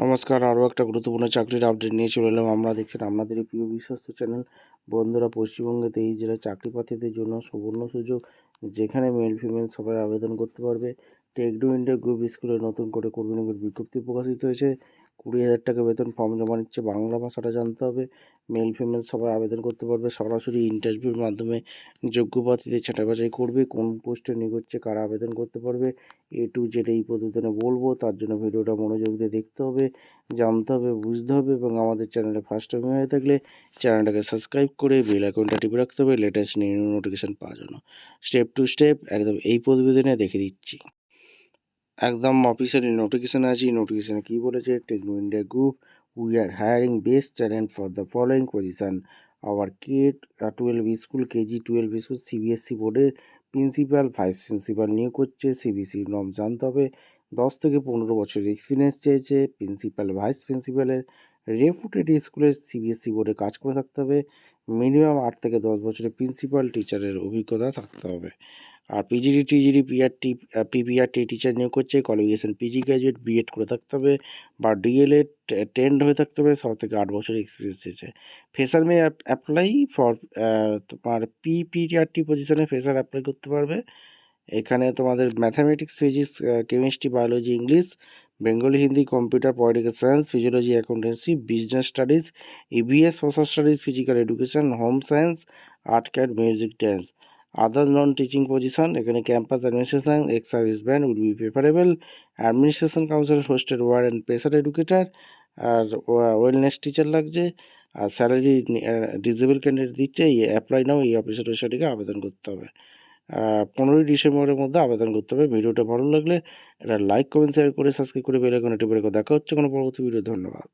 নমস্কার, আরও একটা গুরুত্বপূর্ণ চাকরির আপডেট নিয়ে চলে এলাম। আমরা দেখছেন আপনাদের এই প্রিয় বিশ্বস্ত চ্যানেল। বন্ধুরা, পশ্চিমবঙ্গে 23 জেলায় চাকরি প্রার্থীদের জন্য সুবর্ণ সুযোগ, যেখানে মেল ফিমেল সবাই আবেদন করতে পারবে। টেকনো ইন্ডিয়া গ্রুপ স্কুলে নতুন করে কর্মী নিয়োগের বিজ্ঞপ্তি প্রকাশিত হয়েছে। 20,000 টাকা বেতন, ফর্ম জমা নিচ্ছে। বাংলা ভাষাটা জানতে হবে। মেল ফিমেল সবাই আবেদন করতে পারবে। সরাসরি ইন্টারভিউর মাধ্যমে যোগ্য প্রার্থীদের ছাঁটাই বাছাই করবে। কোন পোস্টে নিয়োগ হচ্ছে, কারা আবেদন করতে পারবে, A to Z এই প্রতিবেদনে বলবো। তার জন্য ভিডিওটা মনোযোগ দিয়ে দেখতে হবে, জানতে হবে, বুঝতে হবে এবং আমাদের চ্যানেলে ফার্স্ট টাইম হয়ে থাকলে চ্যানেলটাকে সাবস্ক্রাইব করে বেল আইকনটা টিপে রাখতে হবে লেটেস্ট নিউ নোটিফিকেশান পাওয়ার জন্য। স্টেপ টু স্টেপ একদম এই প্রতিবেদনে দেখে দিচ্ছি। একদম অফিসিয়ালি নোটিফিকেশানে আছি। নোটিফিকেশানে কী বলেছে? Techno India Group, we are hiring best talent for the following position. Our K-12 school, KG-12 school, CBSE বোর্ডের প্রিন্সিপাল, ভাইস প্রিন্সিপাল নিয়োগ করছে। CBSE নর্ম জানতে হবে। 10 থেকে 15 বছরের এক্সপিরিয়েন্স চেয়েছে। প্রিন্সিপাল, ভাইস প্রিন্সিপালের রেপুটেড স্কুলের CBSE বোর্ডে কাজ করে থাকতে হবে। মিনিমাম 8 থেকে 10 বছরের প্রিন্সিপাল টিচারের অভিজ্ঞতা থাকতে হবে। আর পিজিডি, টিজিডি, পিপিআরটি টিচার নিয়োগ করছে। কোয়ালিফিকেশান পিজি গ্র্যাজুয়েট, বিএড করে থাকতে হবে বা ডিএলএড টেন্ড হয়ে থাকতে হবে। 7 থেকে 8 বছরের এক্সপিরিয়েন্স চেয়েছে। ফ্রেশার মে অ্যাপ্লাই ফর তোমার পিপিআরটি পজিশনে ফ্রেশার অ্যাপ্লাই করতে পারবে। এখানে তোমাদের mathematics, physics, chemistry, biology, English, Bengali, Hindi, computer, political science, physiology, accountancy, business studies, EVS, social studies, physical education, home science, art, craft, music, dance. Other non teaching position, এখানে campus administration, ex service band will be preferable. Administration council, hostel ওয়ার and pressure educator আর wellness teacher লাগছে। আর salary disable candidate দিচ্ছে। এই apply নাও, এই অফিসের ওয়েবসাইটে আবেদন করতে হবে। 15ই ডিসেম্বরের মধ্যে আবেদন করতে হবে। ভিডিওটা ভালো লাগলে এটা লাইক, কমেন্ট, শেয়ার করে সাবস্ক্রাইব করে বেল আইকনে টিপে রেখো। দেখা হচ্ছে কোনো পরবর্তী ভিডিও। ধন্যবাদ।